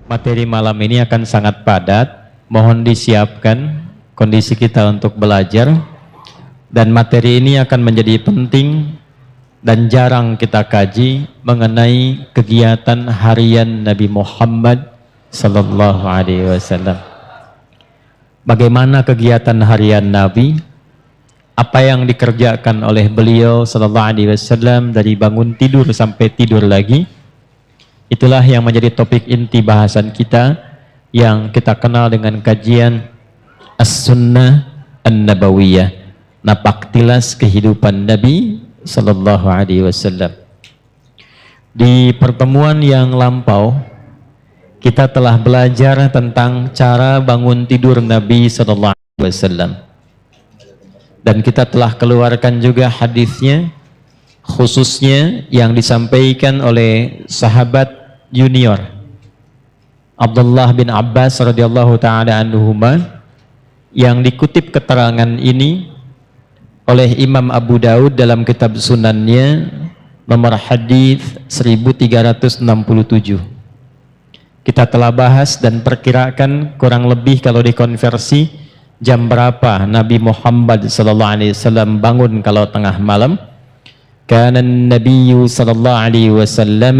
Materi malam ini akan sangat padat. Mohon disiapkan kondisi kita untuk belajar. Dan materi ini akan menjadi penting dan jarang kita kaji mengenai kegiatan harian Nabi Muhammad sallallahu alaihi wasallam. Bagaimana kegiatan harian Nabi? Apa yang dikerjakan oleh beliau sallallahu alaihi wasallam dari bangun tidur sampai tidur lagi? Itulah yang menjadi topik inti bahasan kita yang kita kenal dengan kajian As-Sunnah An-Nabawiyah, napaktilas kehidupan Nabi sallallahu alaihi wasallam. Di pertemuan yang lampau kita telah belajar tentang cara bangun tidur Nabi sallallahu alaihi wasallam. Dan kita telah keluarkan juga hadisnya, khususnya yang disampaikan oleh sahabat junior Abdullah bin Abbas radhiyallahu taala anhuma, yang dikutip keterangan ini oleh Imam Abu Daud dalam kitab Sunannya nomor hadis 1367. Kita telah bahas dan perkirakan kurang lebih kalau dikonversi jam berapa Nabi Muhammad sallallahu alaihi wasallam bangun kalau tengah malam. Kana an-nabiyyu sallallahu alaihi wasallam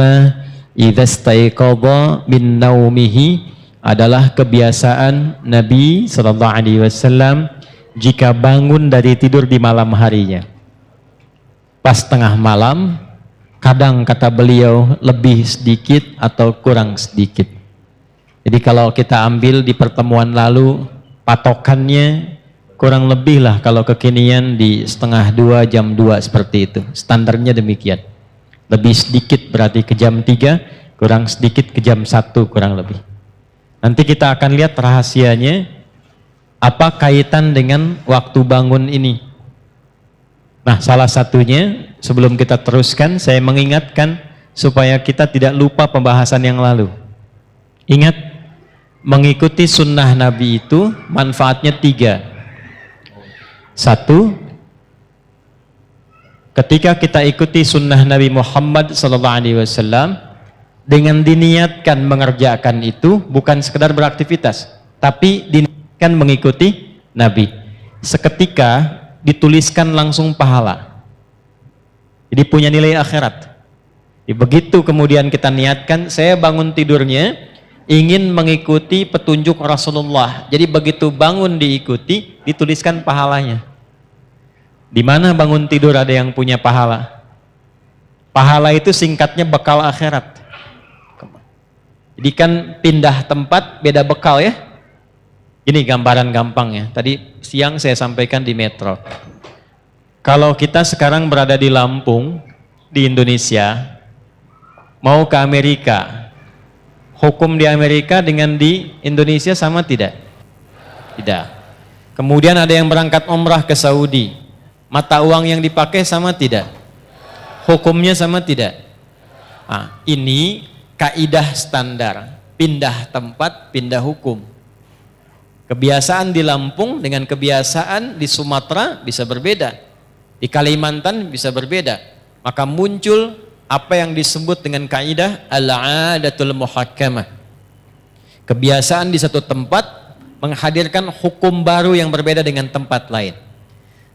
idza istayqadha min naumihi, adalah kebiasaan Nabi sallallahu alaihi wasallam jika bangun dari tidur di malam harinya. Pas tengah malam, kadang kata beliau lebih sedikit atau kurang sedikit. Jadi kalau kita ambil di pertemuan lalu, patokannya kurang lebih lah kalau kekinian di 1:30 jam 2 seperti itu. Standarnya demikian. Lebih sedikit berarti ke jam 3, kurang sedikit ke jam 1 kurang lebih. Nanti kita akan lihat rahasianya, apa kaitan dengan waktu bangun ini. Nah, salah satunya sebelum kita teruskan, saya mengingatkan supaya kita tidak lupa pembahasan yang lalu. Ingat, mengikuti sunnah Nabi itu manfaatnya 3. 1, ketika kita ikuti sunnah Nabi Muhammad SAW dengan diniatkan mengerjakan itu, bukan sekedar beraktivitas, tapi diniatkan mengikuti Nabi, seketika dituliskan langsung pahala. Jadi punya nilai akhirat. Begitu kemudian kita niatkan, saya bangun tidurnya ingin mengikuti petunjuk Rasulullah. Jadi begitu bangun diikuti, dituliskan pahalanya. Di mana bangun tidur ada yang punya pahala? Pahala itu singkatnya bekal akhirat. Jadi kan pindah tempat beda bekal ya. Ini gambaran gampangnya. Tadi siang saya sampaikan di Metro. Kalau kita sekarang berada di Lampung, di Indonesia, mau ke Amerika, hukum di Amerika dengan di Indonesia sama tidak? Tidak. Kemudian ada yang berangkat umrah ke Saudi, mata uang yang dipakai sama tidak? Hukumnya sama tidak? Nah, ini kaidah standar, pindah tempat, pindah hukum. Kebiasaan di Lampung dengan kebiasaan di Sumatera bisa berbeda, di Kalimantan bisa berbeda. Maka muncul apa yang disebut dengan kaidah al-'adatul muhakkamah. Kebiasaan di satu tempat menghadirkan hukum baru yang berbeda dengan tempat lain.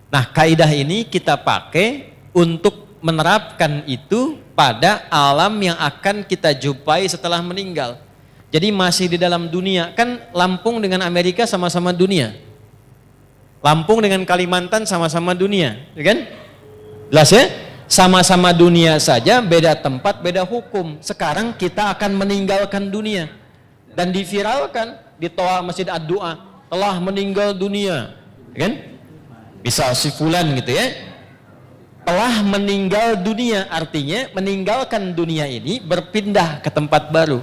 Nah, kaidah ini kita pakai untuk menerapkan itu pada alam yang akan kita jumpai setelah meninggal. Jadi masih di dalam dunia, kan Lampung dengan Amerika sama-sama dunia. Lampung dengan Kalimantan sama-sama dunia, ya kan? Jelas ya? Sama-sama dunia saja, beda tempat, beda hukum. Sekarang kita akan meninggalkan dunia dan diviralkan di toa Masjid Ad-Du'a, telah meninggal dunia, ya kan? Bisa si fulan gitu ya. Telah meninggal dunia, artinya meninggalkan dunia ini, berpindah ke tempat baru.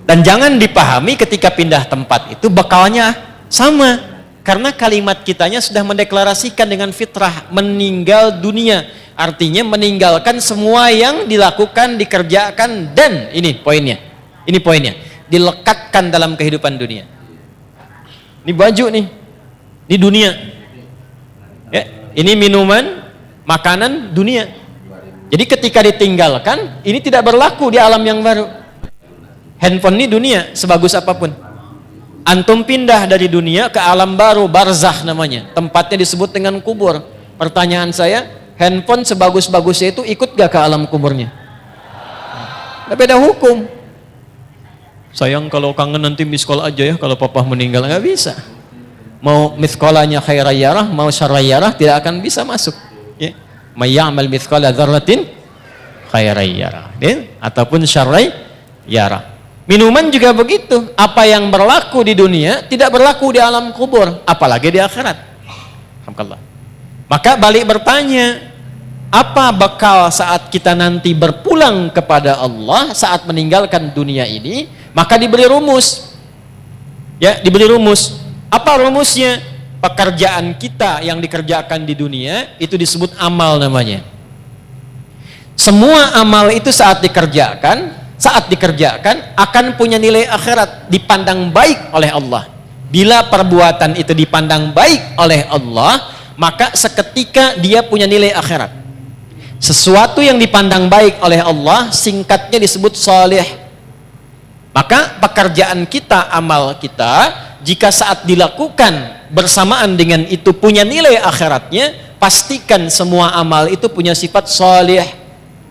Dan jangan dipahami ketika pindah tempat itu bekalnya sama, karena kalimat kitanya sudah mendeklarasikan dengan fitrah meninggal dunia, artinya meninggalkan semua yang dilakukan, dikerjakan, dan ini poinnya, dilekatkan dalam kehidupan dunia. Ini baju nih, ini dunia ya, ini minuman, makanan, dunia. Jadi ketika ditinggalkan, ini tidak berlaku di alam yang baru. Handphone ini dunia, sebagus apapun. Antum pindah dari dunia ke alam baru, barzakh namanya. Tempatnya disebut dengan kubur. Pertanyaan saya, handphone sebagus-bagusnya itu ikut gak ke alam kuburnya? Gak beda hukum. Sayang kalau kangen nanti miskol aja ya, kalau papa meninggal. Gak bisa. Mau miskolanya khairayyarah, mau syarrayyarah, tidak akan bisa masuk. Ya. Mayyamal miskola dzarratin khairayyarah. Ya. Ataupun syarrayyarah. Minuman juga begitu. Apa yang berlaku di dunia tidak berlaku di alam kubur, apalagi di akhirat. Alhamdulillah. Maka balik bertanya, apa bekal saat kita nanti berpulang kepada Allah saat meninggalkan dunia ini? Maka diberi rumus. Ya, diberi rumus. Apa rumusnya? Pekerjaan kita yang dikerjakan di dunia itu disebut amal namanya. Semua amal itu saat dikerjakan akan punya nilai akhirat, dipandang baik oleh Allah. Bila perbuatan itu dipandang baik oleh Allah, maka seketika dia punya nilai akhirat. Sesuatu yang dipandang baik oleh Allah singkatnya disebut salih. Maka pekerjaan kita, amal kita, jika saat dilakukan bersamaan dengan itu punya nilai akhiratnya, pastikan semua amal itu punya sifat salih.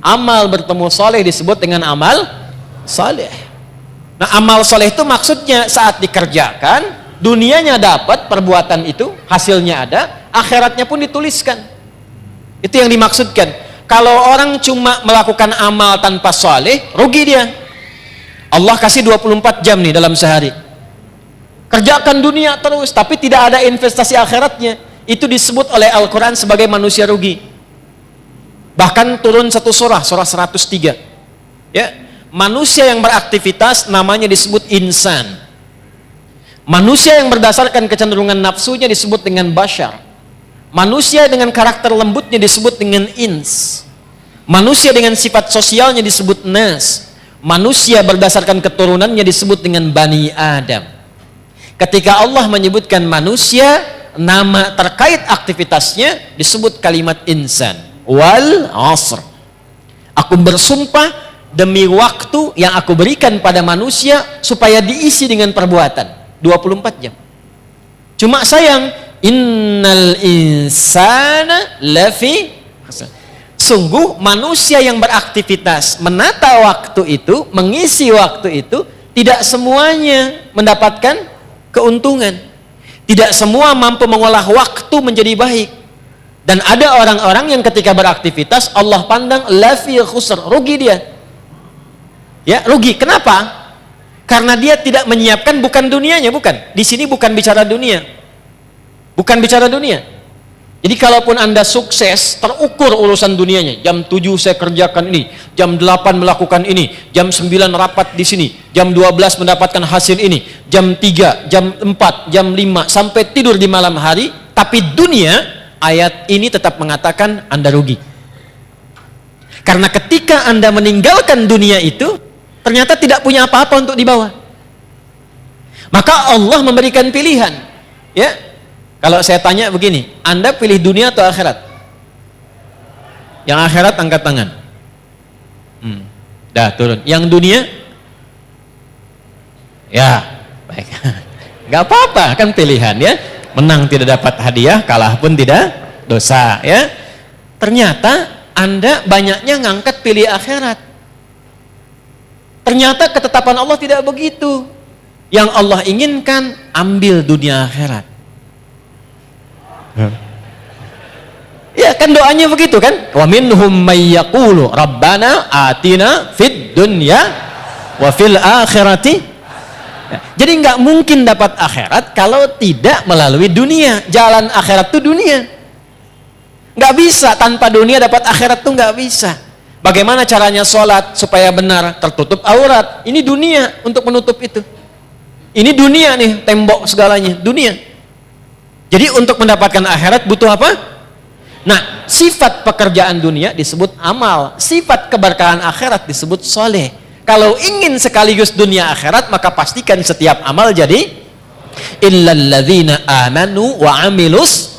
Amal bertemu salih disebut dengan amal saleh. Nah, amal saleh itu maksudnya saat dikerjakan, dunianya dapat perbuatan itu, hasilnya ada, akhiratnya pun dituliskan. Itu yang dimaksudkan. Kalau orang cuma melakukan amal tanpa saleh, rugi dia. Allah kasih 24 jam nih dalam sehari. Kerjakan dunia terus, tapi tidak ada investasi akhiratnya. Itu disebut oleh Al-Quran sebagai manusia rugi. Bahkan turun satu surah 103. Ya. Manusia yang beraktivitas namanya disebut insan. Manusia yang berdasarkan kecenderungan nafsunya disebut dengan bashar. Manusia dengan karakter lembutnya disebut dengan ins. Manusia dengan sifat sosialnya disebut nas. Manusia berdasarkan keturunannya disebut dengan Bani Adam. Ketika Allah menyebutkan manusia, nama terkait aktivitasnya disebut kalimat insan. Wal asr. Aku bersumpah demi waktu yang aku berikan pada manusia supaya diisi dengan perbuatan 24 jam. Cuma sayang, innal insana lafi khusr. Sungguh manusia yang beraktivitas menata waktu itu, mengisi waktu itu, tidak semuanya mendapatkan keuntungan. Tidak semua mampu mengolah waktu menjadi baik. Dan ada orang-orang yang ketika beraktivitas Allah pandang lafi khusr, rugi dia. Ya, rugi. Kenapa? Karena dia tidak menyiapkan bukan dunianya, bukan. Di sini bukan bicara dunia. Bukan bicara dunia. Jadi kalaupun Anda sukses, terukur urusan dunianya. Jam 7 saya kerjakan ini, jam 8 melakukan ini, jam 9 rapat di sini, jam 12 mendapatkan hasil ini, jam 3, jam 4, jam 5 sampai tidur di malam hari, tapi dunia, ayat ini tetap mengatakan Anda rugi. Karena ketika Anda meninggalkan dunia itu, ternyata tidak punya apa-apa untuk dibawa. Maka Allah memberikan pilihan. Ya, kalau saya tanya begini, Anda pilih dunia atau akhirat? Yang akhirat angkat tangan. Dah turun. Yang dunia? Ya, baik. Gak apa-apa, kan pilihan ya. Menang tidak dapat hadiah, kalah pun tidak dosa ya. Ternyata Anda banyaknya ngangkat pilih akhirat. Ternyata ketetapan Allah tidak begitu. Yang Allah inginkan, ambil dunia akhirat. Ya kan doanya begitu kan? Wa minhum may yaqulu rabbana atina fid dunya wa fil akhirati. Jadi nggak mungkin dapat akhirat kalau tidak melalui dunia. Jalan akhirat itu dunia. Nggak bisa tanpa dunia dapat akhirat tuh nggak bisa. Bagaimana caranya sholat supaya benar? Tertutup aurat. Ini dunia untuk menutup itu. Ini dunia nih, tembok segalanya. Dunia. Jadi untuk mendapatkan akhirat butuh apa? Nah, sifat pekerjaan dunia disebut amal. Sifat keberkahan akhirat disebut soleh. Kalau ingin sekaligus dunia akhirat, maka pastikan setiap amal jadi illalladzina amanu wa amilus.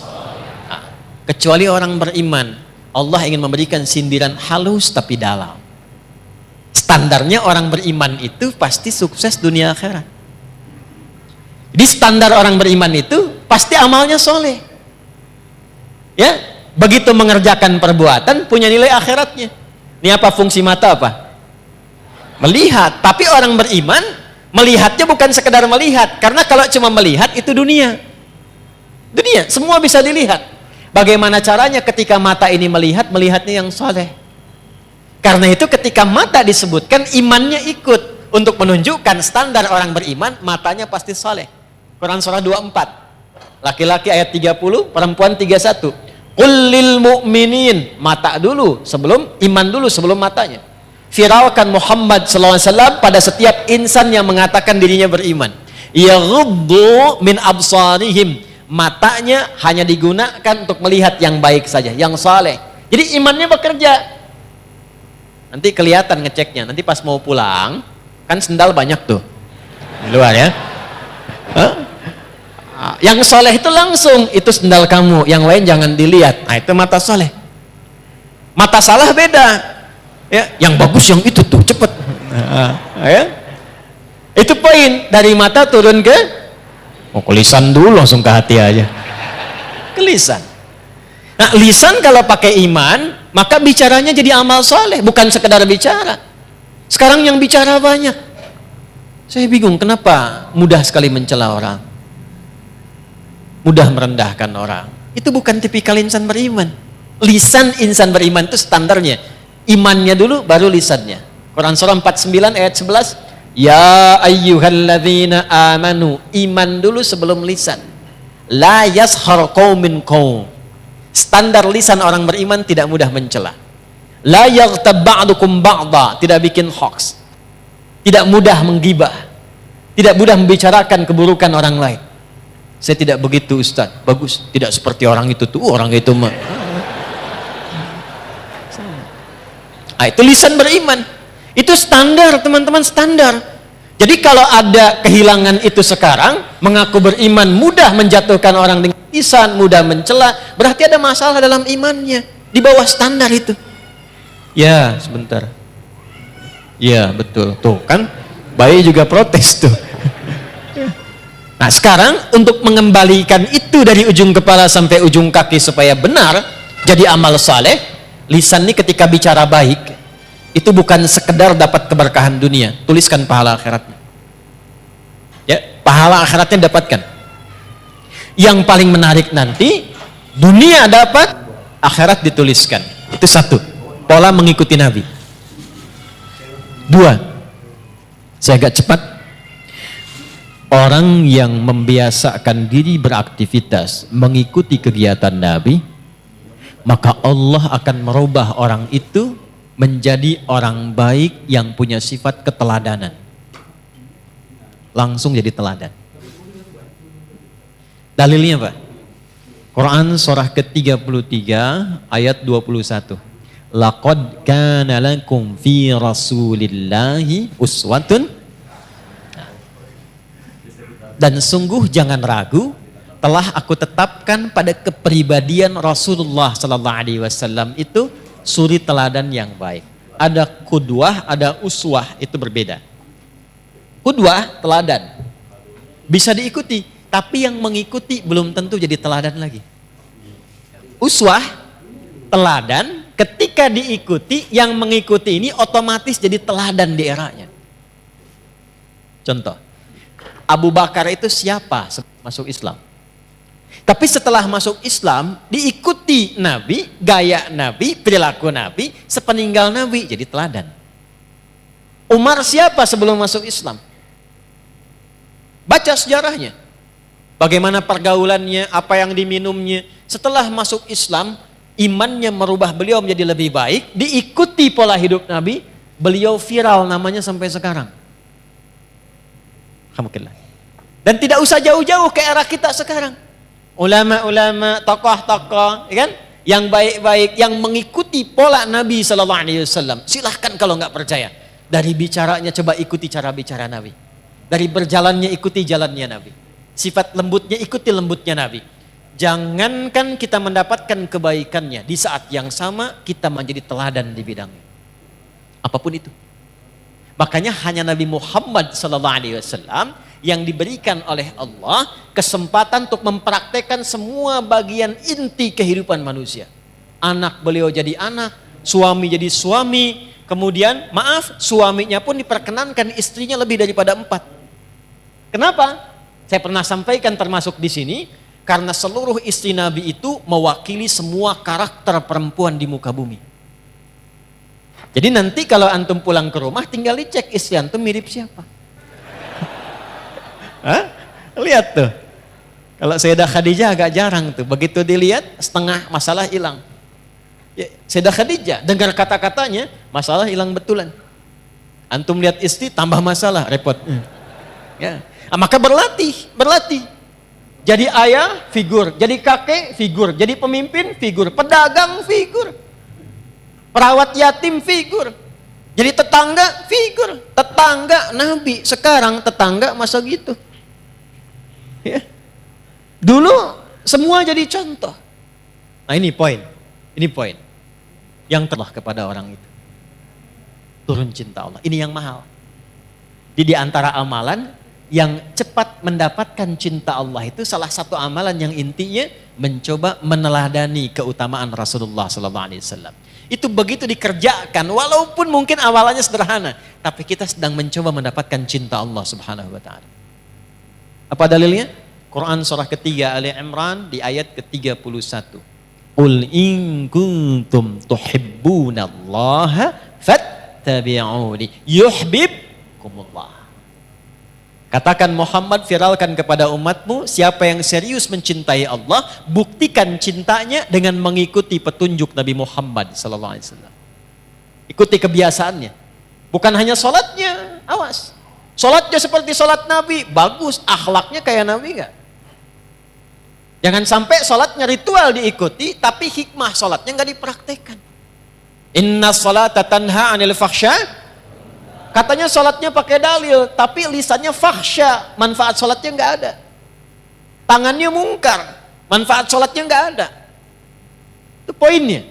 Kecuali orang beriman. Allah ingin memberikan sindiran halus tapi dalam. standarnya orang beriman itu pasti sukses dunia akhirat. Di standar orang beriman itu pasti amalnya soleh. Ya, begitu mengerjakan perbuatan punya nilai akhiratnya. Ini apa fungsi mata apa? Melihat. Tapi orang beriman melihatnya bukan sekedar melihat, karena kalau cuma melihat itu dunia. Dunia, semua bisa dilihat. Bagaimana caranya ketika mata ini melihat, melihatnya yang soleh. Karena itu ketika mata disebutkan, imannya ikut untuk menunjukkan standar orang beriman, matanya pasti soleh. Quran surah 24, laki-laki ayat 30, perempuan 31. Qul lil mu'minin, mata dulu sebelum iman dulu sebelum matanya. Firalkan Muhammad SAW pada setiap insan yang mengatakan dirinya beriman. Yaghuddu min absarihim, matanya hanya digunakan untuk melihat yang baik saja, yang saleh. Jadi imannya bekerja. Nanti kelihatan ngeceknya. Nanti pas mau pulang, kan sendal banyak tuh di luar ya. Yang soleh itu langsung, itu sendal kamu, yang lain jangan dilihat. Nah itu mata soleh. Mata salah beda. Ya, yang bagus yang itu tuh cepet. Ya. Itu poin, dari mata turun ke lisan dulu, langsung ke hati aja. Ke lisan. Nah lisan kalau pakai iman, maka bicaranya jadi amal soleh, bukan sekedar bicara. Sekarang yang bicara banyak. Saya bingung kenapa mudah sekali mencela orang, mudah merendahkan orang. Itu bukan tipikal insan beriman. Lisan insan beriman itu standarnya, imannya dulu baru lisannya. Quran surah 49 ayat 11, ya ayyuhalladzina amanu, iman dulu sebelum lisan. La yashar qaumin qaum, standar lisan orang beriman tidak mudah mencela. La yaghtab ba'dukum ba'da, tidak bikin hoax, tidak mudah menggibah, tidak mudah membicarakan keburukan orang lain. Saya tidak begitu Ustaz, bagus, tidak seperti orang itu tuh, orang itu mah. Nah, itu lisan beriman. Itu standar teman-teman, standar. Jadi kalau ada kehilangan itu sekarang, mengaku beriman mudah menjatuhkan orang dengan lisan, mudah mencela, berarti ada masalah dalam imannya, di bawah standar itu. Ya sebentar. Ya betul, tuh kan bayi juga protes tuh. Nah sekarang untuk mengembalikan itu dari ujung kepala sampai ujung kaki supaya benar jadi amal saleh, lisan ini ketika bicara baik itu bukan sekedar dapat keberkahan dunia, tuliskan pahala akhiratnya. Ya, pahala akhiratnya dapatkan. Yang paling menarik nanti, dunia dapat, akhirat dituliskan. Itu satu, pola mengikuti Nabi. Dua, saya agak cepat. Orang yang membiasakan diri beraktivitas mengikuti kegiatan Nabi, maka Allah akan merubah orang itu menjadi orang baik yang punya sifat keteladanan. Langsung jadi teladan. Dalilnya apa? Quran surah ke-33 ayat 21. Laqad kana lakum fi rasulillahi uswatun, dan sungguh jangan ragu, telah aku tetapkan pada kepribadian Rasulullah sallallahu alaihi wasallam itu suri teladan yang baik. Ada qudwah, ada uswah, itu berbeda. Qudwah, teladan, bisa diikuti, tapi yang mengikuti belum tentu jadi teladan lagi. Uswah, teladan, ketika diikuti, yang mengikuti ini otomatis jadi teladan di eranya. Contoh, Abu Bakar itu siapa masuk Islam? Tapi setelah masuk Islam, diikuti Nabi, gaya Nabi, perilaku Nabi, sepeninggal Nabi, jadi teladan. Umar siapa sebelum masuk Islam? Baca sejarahnya. Bagaimana pergaulannya, apa yang diminumnya. Setelah masuk Islam, imannya merubah beliau menjadi lebih baik, diikuti pola hidup Nabi, beliau viral namanya sampai sekarang. Alhamdulillah. Dan tidak usah jauh-jauh ke era kita sekarang. Ulama-ulama, tokoh-tokoh, ya kan? Yang baik-baik, yang mengikuti pola Nabi Sallallahu Alaihi Wasallam. Silahkan kalau nggak percaya. Dari bicaranya coba ikuti cara bicara Nabi. Dari berjalannya ikuti jalannya Nabi. Sifat lembutnya ikuti lembutnya Nabi. Jangankan kita mendapatkan kebaikannya, di saat yang sama kita menjadi teladan di bidangnya. Apapun itu. Makanya hanya Nabi Muhammad SAW yang diberikan oleh Allah kesempatan untuk mempraktekkan semua bagian inti kehidupan manusia. Anak beliau jadi anak, suami jadi suami, kemudian maaf, suaminya pun diperkenankan istrinya lebih daripada 4. Kenapa? Saya pernah sampaikan termasuk di sini, karena seluruh istri Nabi itu mewakili semua karakter perempuan di muka bumi. Jadi nanti kalau antum pulang ke rumah tinggal dicek istri antum mirip siapa. Hah? Lihat tuh. Kalau Sayyidah Khadijah agak jarang tuh, begitu dilihat setengah masalah hilang. Ya, Sayyidah Khadijah dengar kata-katanya, masalah hilang betulan. Antum lihat istri tambah masalah, repot. Ya. Maka berlatih. Jadi ayah, figur. Jadi kakek, figur. Jadi pemimpin, figur. Pedagang, figur. Perawat yatim, figur. Jadi tetangga, figur. Tetangga Nabi. Sekarang tetangga masa gitu. Ya. Dulu semua jadi contoh. Nah ini poin. Yang telah kepada orang itu. Turun cinta Allah. Ini yang mahal. Jadi di antara amalan yang cepat mendapatkan cinta Allah itu salah satu amalan yang intinya mencoba meneladani keutamaan Rasulullah SAW. Itu begitu dikerjakan, walaupun mungkin awalannya sederhana, tapi kita sedang mencoba mendapatkan cinta Allah Subhanahu Wa Taala. Apa dalilnya? Quran surah ketiga Ali Imran di ayat ke-31. Qul in kuntum tuhibbunallaha fattabi'uni yuhibbukumullah. Katakan Muhammad, viralkan kepada umatmu, siapa yang serius mencintai Allah, buktikan cintanya dengan mengikuti petunjuk Nabi Muhammad SAW. Ikuti kebiasaannya. Bukan hanya sholatnya, awas. Sholatnya seperti sholat Nabi, bagus. Akhlaknya kayak Nabi enggak? Jangan sampai sholatnya ritual diikuti, tapi hikmah sholatnya enggak dipraktekkan. Inna sholata tanha anil fakhsya. Katanya sholatnya pakai dalil, tapi lisannya fakhsya, manfaat sholatnya nggak ada. Tangannya mungkar, manfaat sholatnya nggak ada. Itu poinnya.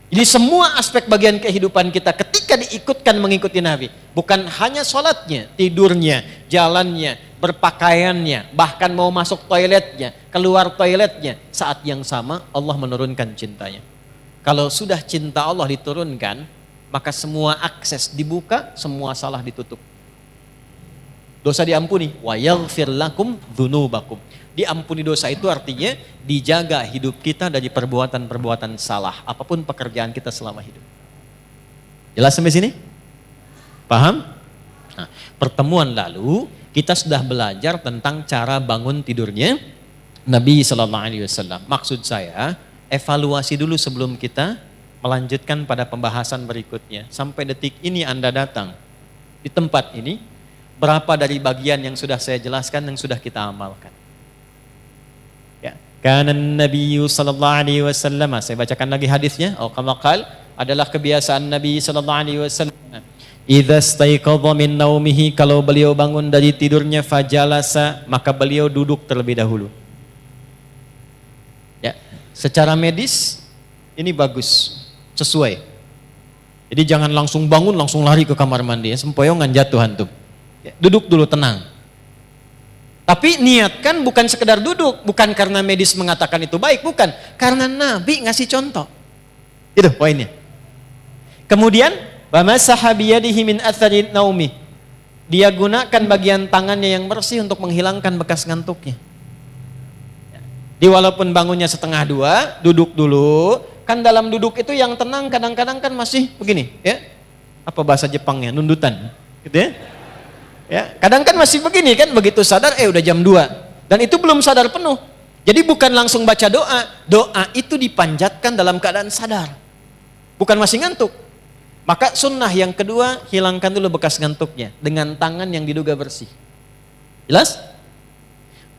Jadi semua aspek bagian kehidupan kita ketika diikutkan mengikuti Nabi, bukan hanya sholatnya, tidurnya, jalannya, berpakaiannya, bahkan mau masuk toiletnya, keluar toiletnya, saat yang sama Allah menurunkan cintanya. Kalau sudah cinta Allah diturunkan, maka semua akses dibuka, semua salah ditutup. Dosa diampuni, wa yaghfir lakum dzunubakum. Diampuni dosa itu artinya dijaga hidup kita dari perbuatan-perbuatan salah, apapun pekerjaan kita selama hidup. Jelas sampai sini? Paham? Nah, pertemuan lalu kita sudah belajar tentang cara bangun tidurnya Nabi SAW. Maksud saya, evaluasi dulu sebelum kita melanjutkan pada pembahasan berikutnya. Sampai detik ini Anda datang di tempat ini, berapa dari bagian yang sudah saya jelaskan yang sudah kita amalkan? Ya, kana Nabi sallallahu alaihi wasallam, saya bacakan lagi hadisnya, atau kama qala, adalah kebiasaan Nabi sallallahu alaihi wasallam. Idza staiqadha min naumihi, kalau beliau bangun dari tidurnya, fajalasa, maka beliau duduk terlebih dahulu. Ya, secara medis ini bagus. Sesuai. Jadi jangan langsung bangun, langsung lari ke kamar mandi. Sempoyongan jatuh antum. Ya, duduk dulu tenang. Tapi niatkan bukan sekedar duduk. Bukan karena medis mengatakan itu baik. Bukan. Karena Nabi ngasih contoh. Itu poinnya. Kemudian, وَمَسَحَ بِيَدِهِ مِنْ أَثَرِ نَوْمِهِ. Dia gunakan bagian tangannya yang bersih untuk menghilangkan bekas ngantuknya. Jadi walaupun bangunnya setengah 2, duduk dulu. Kan dalam duduk itu yang tenang kadang-kadang kan masih begini, ya. Apa bahasa Jepangnya? Nundutan, gitu ya. Ya, kadang kan masih begini kan, begitu sadar udah jam 2. Dan itu belum sadar penuh. Jadi bukan langsung baca doa. Doa itu dipanjatkan dalam keadaan sadar. Bukan masih ngantuk. Maka sunnah yang kedua, hilangkan dulu bekas ngantuknya dengan tangan yang diduga bersih. Jelas?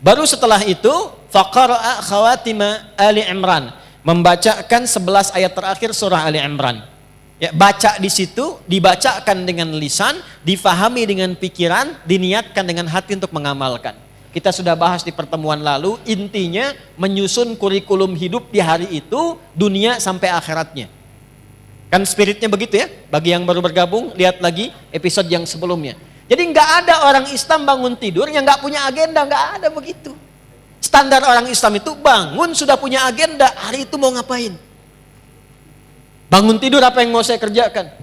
Baru setelah itu, faqara'a khawatima Ali Imran. Membacakan 11 ayat terakhir surah Ali Imran. Ya, baca di situ, dibacakan dengan lisan, difahami dengan pikiran, diniatkan dengan hati untuk mengamalkan. Kita sudah bahas di pertemuan lalu, intinya menyusun kurikulum hidup di hari itu, dunia sampai akhiratnya. Kan spiritnya begitu ya. Bagi yang baru bergabung, lihat lagi episode yang sebelumnya. Jadi nggak ada orang Islam bangun tidur yang nggak punya agenda, nggak ada begitu. Standar orang Islam itu bangun sudah punya agenda, hari itu mau ngapain. Bangun tidur apa yang mau saya kerjakan.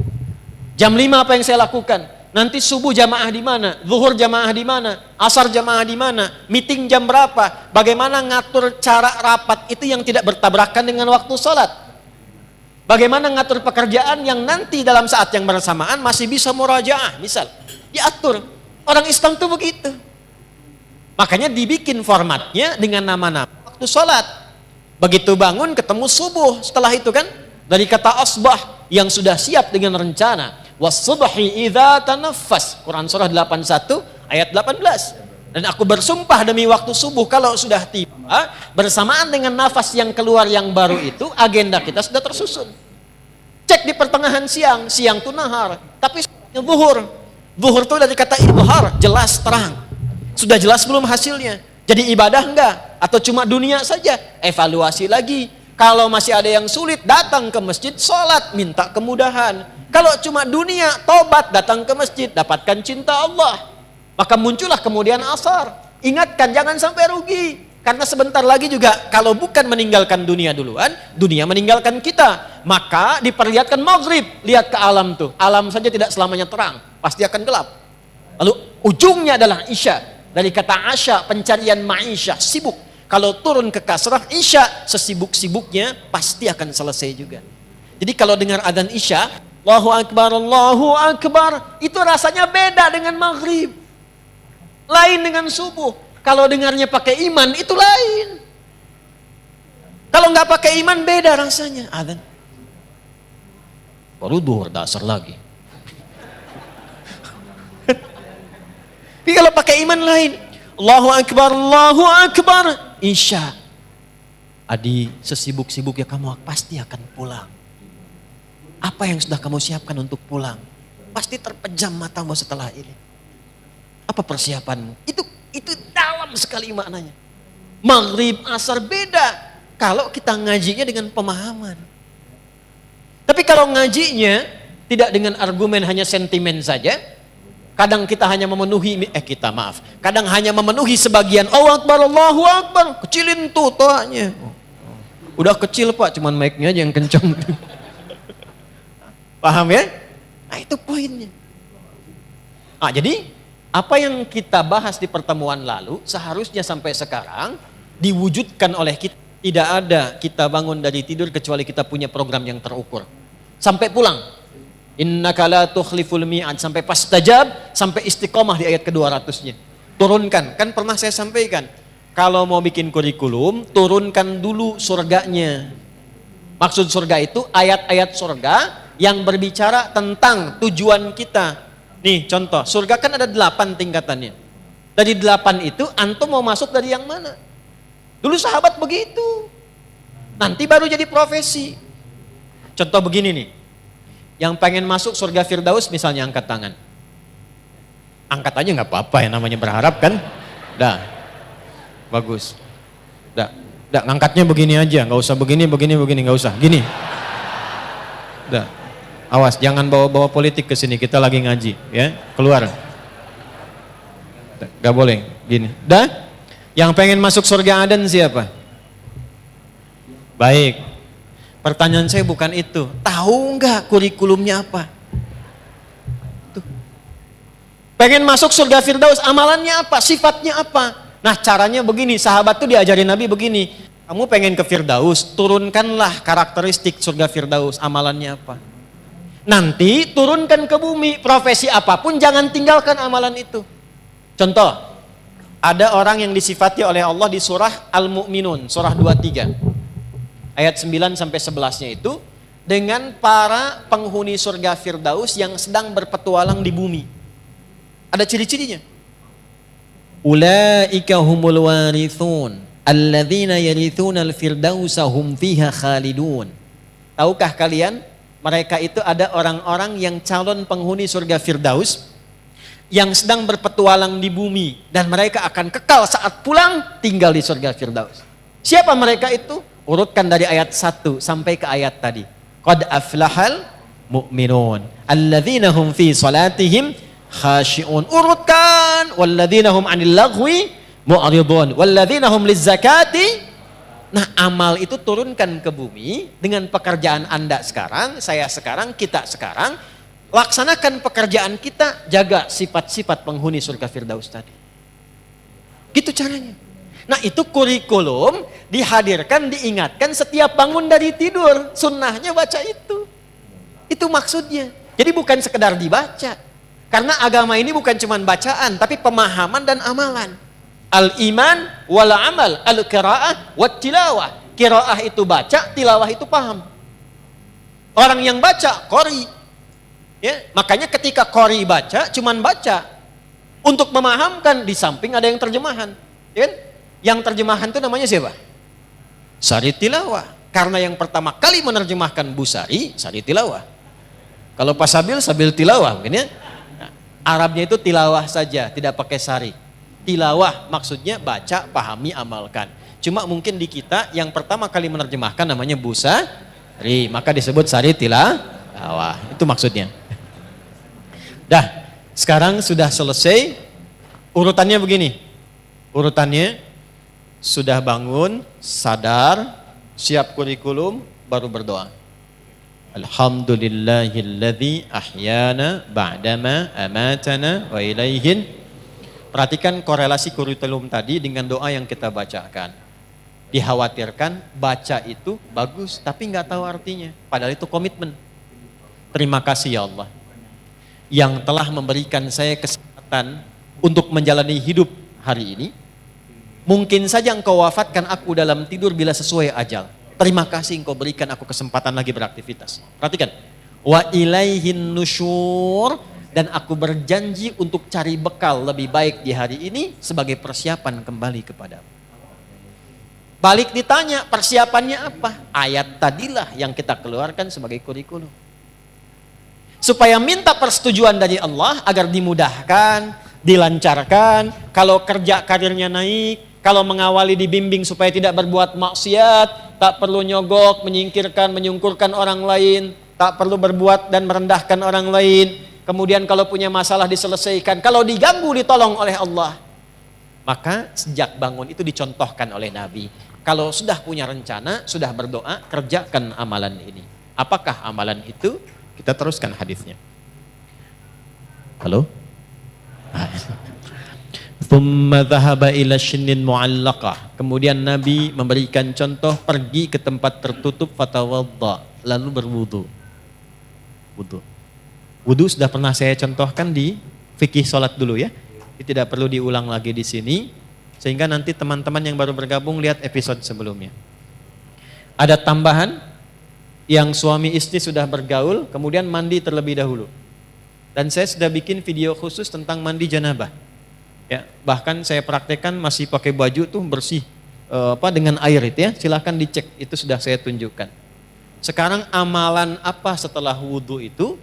Jam 5 apa yang saya lakukan. Nanti subuh jamaah di mana, zuhur jamaah di mana, asar jamaah di mana, meeting jam berapa, bagaimana ngatur cara rapat itu yang tidak bertabrakan dengan waktu sholat. Bagaimana ngatur pekerjaan yang nanti dalam saat yang bersamaan masih bisa murajaah, misal. Diatur. Orang Islam tuh begitu. Makanya dibikin formatnya dengan nama-nama waktu sholat. Begitu bangun ketemu subuh. Setelah itu kan, dari kata asbah yang sudah siap dengan rencana. Was-subhi idza tanaffas. Quran surah 81 ayat 18. Dan aku bersumpah demi waktu subuh kalau sudah tiba, bersamaan dengan nafas yang keluar yang baru itu, agenda kita sudah tersusun. Cek di pertengahan siang, siang itu nahar, tapi zuhur. Zuhur itu dari kata idhar, jelas terang. Sudah jelas belum hasilnya? Jadi ibadah enggak? Atau cuma dunia saja? Evaluasi lagi. Kalau masih ada yang sulit, datang ke masjid, sholat, minta kemudahan. Kalau cuma dunia, tobat, datang ke masjid, dapatkan cinta Allah. Maka muncullah kemudian asar. Ingatkan jangan sampai rugi. Karena sebentar lagi juga kalau bukan meninggalkan dunia duluan, dunia meninggalkan kita. Maka diperlihatkan maghrib. Lihat ke alam tuh. Alam saja tidak selamanya terang. Pasti akan gelap. Lalu ujungnya adalah isya. Dari kata asya, pencarian ma'isyah, sibuk. Kalau turun ke kasrah, isya, sesibuk-sibuknya pasti akan selesai juga. Jadi kalau dengar adzan isya, Allahu Akbar, itu rasanya beda dengan maghrib. Lain dengan subuh. Kalau dengarnya pakai iman, itu lain. Kalau nggak pakai iman, beda rasanya. Adzan. Baru duhur dasar lagi. Tapi kalau pakai iman lain. Allahu Akbar, Isya. Adi, sesibuk-sibuknya kamu pasti akan pulang. Apa yang sudah kamu siapkan untuk pulang? Pasti terpejam matamu setelah ini. Apa persiapanmu? Itu dalam sekali maknanya. Maghrib, asar beda. Kalau kita ngajinya dengan pemahaman. Tapi kalau ngajinya tidak dengan argumen hanya sentimen saja. Kadang kita hanya memenuhi, kadang hanya memenuhi sebagian. Allahu Akbar. Kecilin tuh toanya. Udah kecil Pak, cuman mic-nya aja yang kencang. Paham ya? Nah itu poinnya. Jadi apa yang kita bahas di pertemuan lalu seharusnya sampai sekarang diwujudkan oleh kita. Tidak ada kita bangun dari tidur kecuali kita punya program yang terukur. Sampai pulang. Innaka la tukhliful mi'ad, sampai pastajab, sampai istiqomah di ayat ke-200-nya. Turunkan, kan pernah saya sampaikan. Kalau mau bikin kurikulum, turunkan dulu surganya. Maksud surga itu ayat-ayat surga yang berbicara tentang tujuan kita. Nih contoh, surga kan ada 8 tingkatannya. Dari 8 itu, antum mau masuk dari yang mana? Dulu sahabat begitu. Nanti baru jadi profesi. Contoh begini nih. Yang pengen masuk surga Firdaus misalnya angkat tangan. Angkat aja nggak apa-apa ya, namanya berharap kan. Dah, bagus. Dah, ngangkatnya begini aja, nggak usah begini, nggak usah. Gini. Dah, awas jangan bawa-bawa politik ke sini, kita lagi ngaji, ya. Keluar. Nggak boleh, gini. Dah, yang pengen masuk surga Aden siapa? Baik. Pertanyaan saya bukan itu. Tahu nggak kurikulumnya apa? Tuh. Pengen masuk surga Firdaus, amalannya apa? Sifatnya apa? Nah caranya begini, sahabat tuh diajarin Nabi begini. Kamu pengen ke Firdaus, turunkanlah karakteristik surga Firdaus, amalannya apa? Nanti turunkan ke bumi, profesi apapun jangan tinggalkan amalan itu. Contoh, ada orang yang disifati oleh Allah di surah Al-Mu'minun, surah 23. Ayat 9 sampai 11-nya itu dengan para penghuni surga Firdaus yang sedang berpetualang di bumi. Ada ciri-cirinya. Ulaika humul warithun alladzina yarithuna al-firdausa hum fiha khalidun. Tahukah kalian, mereka itu ada orang-orang yang calon penghuni surga Firdaus yang sedang berpetualang di bumi dan mereka akan kekal saat pulang tinggal di surga Firdaus. Siapa mereka itu? Urutkan dari ayat 1 sampai ke ayat tadi. Qad aflahal mu'minun. Alladzina hum fi salatihim khashi'un. Urutkan. Walladzina hum 'anil lagwi mu'ridun. Walladzina hum lizzakati. Nah, amal itu turunkan ke bumi dengan pekerjaan Anda sekarang, saya sekarang, kita sekarang. Laksanakan pekerjaan kita, jaga sifat-sifat penghuni surga Firdaus tadi. Gitu caranya. Nah, itu kurikulum dihadirkan, diingatkan setiap bangun dari tidur. Sunnahnya baca itu. Itu maksudnya. Jadi bukan sekedar dibaca. Karena agama ini bukan cuma bacaan, tapi pemahaman dan amalan. Al-iman wal amal, al-qiraah wat tilawah. Qiraah itu baca, tilawah itu paham. Orang yang baca, qori. Ya, makanya ketika qori baca, cuman baca. Untuk memahamkan, di samping ada yang terjemahan. Ya kan? Yang terjemahan itu namanya siapa? Sari tilawah. Karena yang pertama kali menerjemahkan Busari, Sari tilawah. Kalau Pak Sabil tilawah mungkin ya. Nah, Arabnya itu tilawah saja, tidak pakai sari. Tilawah maksudnya baca, pahami, amalkan. Cuma mungkin di kita yang pertama kali menerjemahkan namanya Busari, maka disebut Sari tilawah. Itu maksudnya. Dah, sekarang sudah selesai. Urutannya begini. Urutannya sudah bangun, sadar, siap kurikulum, baru berdoa. Alhamdulillahilladzi ahyana ba'dama amatana wa ilaihin. Perhatikan korelasi kurikulum tadi dengan doa yang kita bacakan. Dikhawatirkan baca itu bagus tapi nggak tahu artinya. Padahal itu komitmen. Terima kasih ya Allah yang telah memberikan saya kesempatan untuk menjalani hidup hari ini. Mungkin saja engkau wafatkan aku dalam tidur bila sesuai ajal. Terima kasih engkau berikan aku kesempatan lagi beraktivitas. Perhatikan. Wa ilaihin nusyur. Dan aku berjanji untuk cari bekal lebih baik di hari ini sebagai persiapan kembali kepadamu. Balik ditanya persiapannya apa? Ayat tadilah yang kita keluarkan sebagai kurikulum. Supaya minta persetujuan dari Allah agar dimudahkan, dilancarkan, kalau kerja karirnya naik, kalau mengawali dibimbing supaya tidak berbuat maksiat, tak perlu nyogok, menyingkirkan, menyungkurkan orang lain, tak perlu berbuat dan merendahkan orang lain. Kemudian kalau punya masalah diselesaikan, kalau diganggu ditolong oleh Allah. Maka sejak bangun itu dicontohkan oleh Nabi. Kalau sudah punya rencana, sudah berdoa, kerjakan amalan ini. Apakah amalan itu? Kita teruskan hadisnya. Halo? Thumma dhahaba ila shinin mu'allaqah. Kemudian Nabi memberikan contoh pergi ke tempat tertutup fatawadda, lalu berwudu. Wudu sudah pernah saya contohkan di fikih sholat dulu ya. Tidak perlu diulang lagi di sini. Sehingga nanti teman-teman yang baru bergabung lihat episode sebelumnya. Ada tambahan yang suami istri sudah bergaul, kemudian mandi terlebih dahulu. Dan saya sudah bikin video khusus tentang mandi janabah. Ya, bahkan saya praktekkan masih pakai baju tuh bersih dengan air itu ya. Silahkan dicek, itu sudah saya tunjukkan. Sekarang amalan apa setelah wudu itu?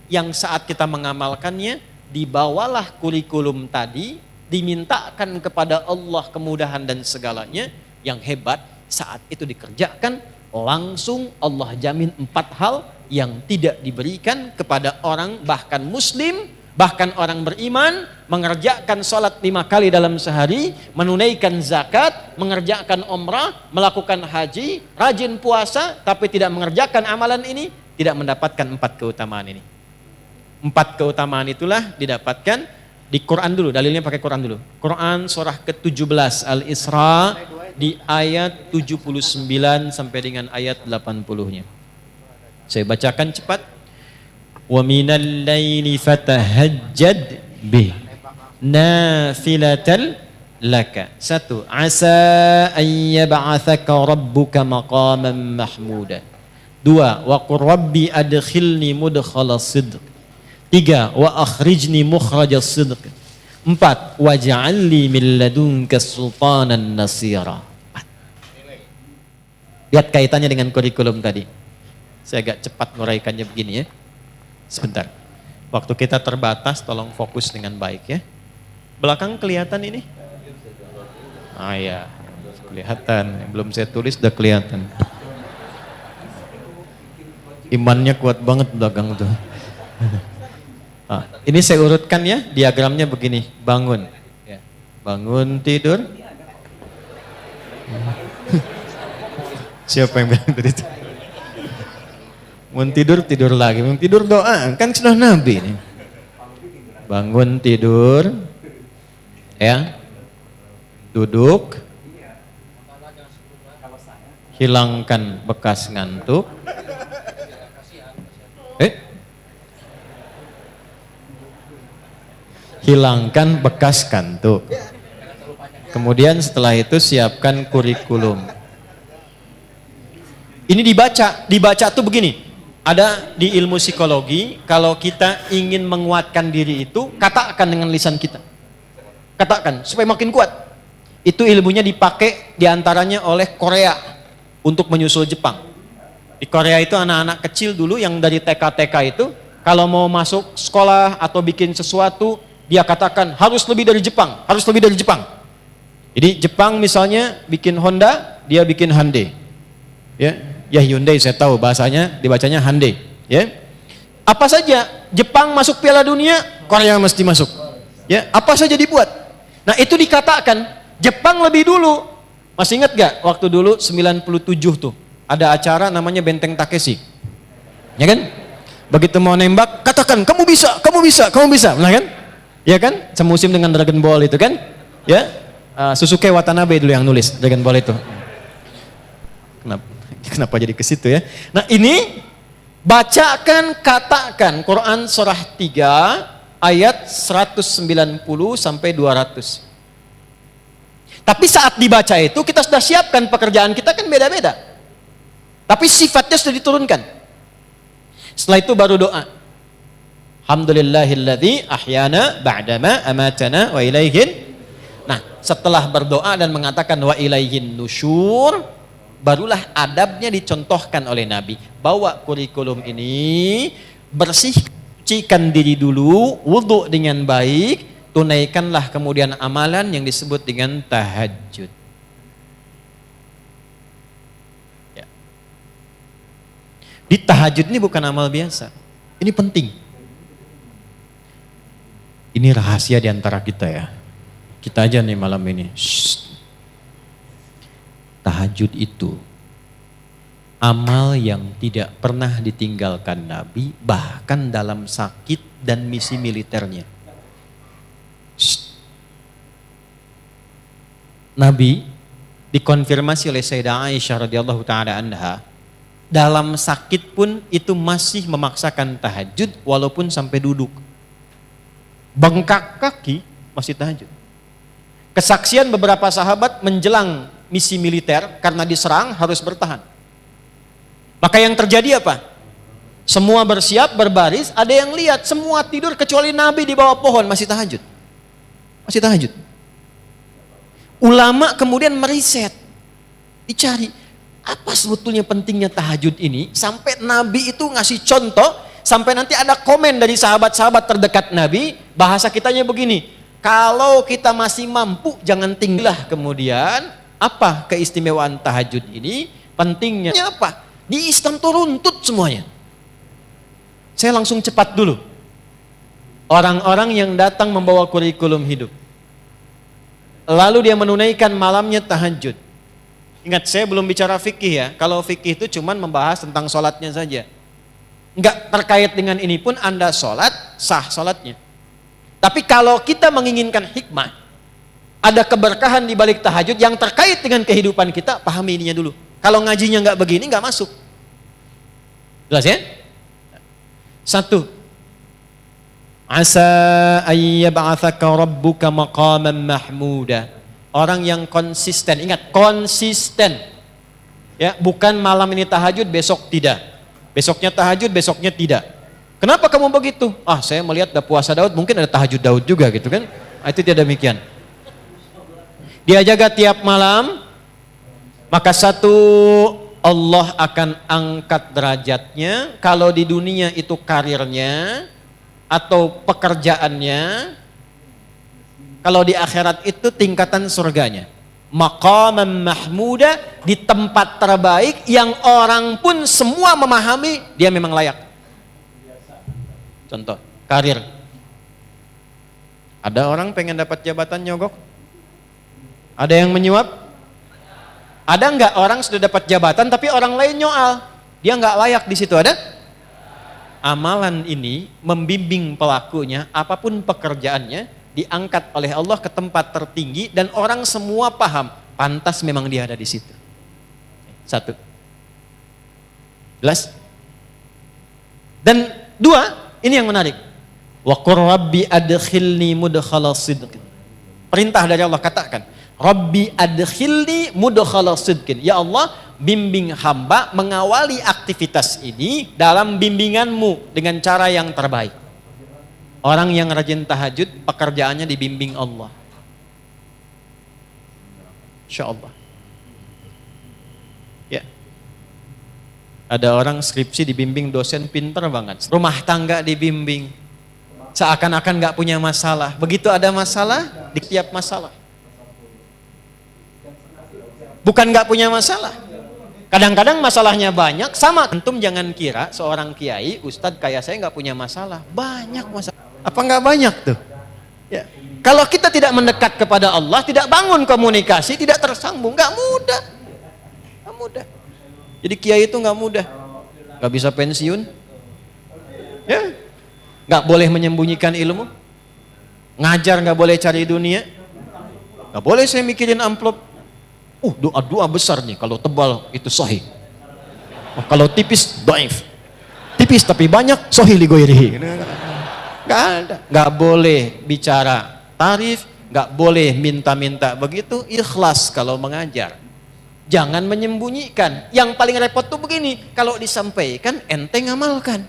Yang saat kita mengamalkannya, dibawalah kurikulum tadi, dimintakan kepada Allah kemudahan dan segalanya. Yang hebat, saat itu dikerjakan, langsung Allah jamin 4 hal yang tidak diberikan kepada orang bahkan muslim, bahkan orang beriman, mengerjakan sholat 5 kali dalam sehari, menunaikan zakat, mengerjakan umrah, melakukan haji, rajin puasa, tapi tidak mengerjakan amalan ini, tidak mendapatkan 4 keutamaan ini. 4 keutamaan itulah didapatkan di Quran dulu, dalilnya pakai Quran dulu. Quran surah ke-17 Al-Isra di ayat 79 sampai dengan ayat 80-nya. Saya bacakan cepat. Wa minal laili fatahajjad bih nafilatal laka. 1. Asa an yab'atsaka rabbuka maqaman mahmuda. 2. Wa qur rabbi adkhilni mudkhala sidq. 3. Wa akhrijni mukhrajas sidq. 4. Waj'alni min ladunka sultanan nasira. Lihat kaitannya dengan kurikulum tadi. Saya agak cepat nguraikannya begini ya. Sebentar. Waktu kita terbatas, tolong fokus dengan baik ya. Belakang kelihatan ini? Ah ya, kelihatan. Belum saya tulis udah kelihatan. Imannya kuat banget belakang tuh. Ini saya urutkan ya, diagramnya begini. Bangun. Ya. Bangun tidur. Siapa yang bilang tadi itu? Mau tidur, tidur lagi. Mau tidur doa, kan sudah Nabi nih. Bangun tidur. Ya. Duduk. Hilangkan bekas ngantuk. Hilangkan bekas kantuk. Kemudian setelah itu siapkan kurikulum. Ini dibaca tuh begini. Ada di ilmu psikologi, kalau kita ingin menguatkan diri itu, katakan dengan lisan kita. Katakan, supaya makin kuat. Itu ilmunya dipakai diantaranya oleh Korea untuk menyusul Jepang. Di Korea itu anak-anak kecil dulu yang dari TK-TK itu, kalau mau masuk sekolah atau bikin sesuatu, dia katakan harus lebih dari Jepang, harus lebih dari Jepang. Jadi Jepang misalnya bikin Honda, dia bikin Hyundai. Ya Hyundai saya tahu bahasanya dibacanya Hyundai. Ya, apa saja Jepang masuk Piala Dunia, Korea mesti masuk. Ya, apa saja dibuat. Nah itu dikatakan Jepang lebih dulu. Masih ingat gak waktu dulu 97 tuh ada acara namanya Benteng Takeshi, ya kan? Begitu mau nembak katakan kamu bisa, kamu bisa, kamu bisa, nah kan? Ya kan, semusim dengan Dragon Ball itu kan, ya Susuke Watanabe dulu yang nulis Dragon Ball itu. Kenapa jadi ke situ ya? Nah ini bacakan, katakan Quran surah 3 ayat 190 sampai 200. Tapi saat dibaca itu kita sudah siapkan pekerjaan kita kan beda-beda. Tapi sifatnya sudah diturunkan. Setelah itu baru doa. Alhamdulillahilladzi ahyana ba'dama amatana wa ilaihin. Nah, setelah berdoa dan mengatakan wa ilaihin nusyur, barulah adabnya dicontohkan oleh Nabi. Bawa kurikulum ini, bersihkan diri dulu, wudu dengan baik, tunaikanlah kemudian amalan yang disebut dengan tahajud. Ya. Di tahajud ini bukan amal biasa. Ini penting. Ini rahasia di antara kita ya. Kita aja nih malam ini. Shh. Tahajud itu amal yang tidak pernah ditinggalkan Nabi, bahkan dalam sakit dan misi militernya. Shh. Nabi dikonfirmasi oleh Sayyidah Aisyah radhiyallahu taala anha, dalam sakit pun itu masih memaksakan tahajud walaupun sampai duduk. Bengkak kaki masih tahajud. Kesaksian beberapa sahabat menjelang misi militer karena diserang harus bertahan. Maka yang terjadi apa? Semua bersiap, berbaris, ada yang lihat semua tidur kecuali Nabi di bawah pohon masih tahajud. Masih tahajud. Ulama kemudian meriset, dicari apa sebetulnya pentingnya tahajud ini sampai Nabi itu ngasih contoh. Sampai nanti ada komen dari sahabat-sahabat terdekat Nabi, bahasa kitanya begini, kalau kita masih mampu jangan tinggallah kemudian. Apa keistimewaan tahajud ini? Pentingnya apa? Di Islam itu runtut semuanya. Saya langsung cepat dulu. Orang-orang yang datang membawa kurikulum hidup. Lalu dia menunaikan malamnya tahajud. Ingat saya belum bicara fikih ya, kalau fikih itu cuma membahas tentang sholatnya saja. Enggak terkait dengan ini pun Anda sholat, sah sholatnya. Tapi kalau kita menginginkan hikmah, ada keberkahan di balik tahajud yang terkait dengan kehidupan kita, pahami ininya dulu. Kalau ngajinya enggak begini, enggak masuk. Jelas ya? 1. Asa ayyab'athaka rabbuka maqaman mahmuda. Orang yang konsisten, ingat konsisten. Ya, bukan malam ini tahajud, besok tidak. Besoknya tahajud, besoknya tidak. Kenapa kamu begitu? Ah, saya melihat ada puasa Daud, mungkin ada tahajud Daud juga gitu kan. Itu tidak demikian. Dia jaga tiap malam, maka 1, Allah akan angkat derajatnya. Kalau di dunia itu karirnya atau pekerjaannya, kalau di akhirat itu tingkatan surganya. maqaman mahmuda, di tempat terbaik yang orang pun semua memahami dia memang layak. Contoh, karir. Ada orang pengen dapat jabatan nyogok? Ada yang menyuap? Ada nggak orang sudah dapat jabatan tapi orang lain nyoal? Dia nggak layak di situ, ada? Amalan ini membimbing pelakunya, apapun pekerjaannya, diangkat oleh Allah ke tempat tertinggi dan orang semua paham, pantas memang dia ada di situ. Satu. Jelas? Dan dua, ini yang menarik. Wa qur rabbi adkhilni mudkhala sidqin. Perintah dari Allah, katakan, Rabbi adkhilni mudkhala sidqin. Ya Allah, bimbing hamba mengawali aktivitas ini dalam bimbinganmu dengan cara yang terbaik. Orang yang rajin tahajud, pekerjaannya dibimbing Allah. Insya Allah. Ya. Ada orang skripsi dibimbing dosen pinter banget. Rumah tangga dibimbing. Seakan-akan gak punya masalah. Begitu ada masalah, di tiap masalah. Bukan gak punya masalah. Kadang-kadang masalahnya banyak, sama. Antum jangan kira seorang kiai, ustadz kayak saya gak punya masalah. Banyak masalah. Apa gak banyak tuh? Ya. Kalau kita tidak mendekat kepada Allah, tidak bangun komunikasi, tidak tersambung, gak mudah. Gak mudah. Jadi kiai itu gak mudah. Gak bisa pensiun. Ya. Gak boleh menyembunyikan ilmu. Ngajar gak boleh cari dunia. Gak boleh saya mikirin amplop. Doa-doa besar nih, kalau tebal itu sahih. Kalau tipis, dhaif. Tipis tapi banyak, sahih li ghairihi. Gak ada. Gak boleh bicara tarif, gak boleh minta-minta begitu, ikhlas kalau mengajar. Jangan menyembunyikan. Yang paling repot tuh begini, kalau disampaikan ente ngamalkan.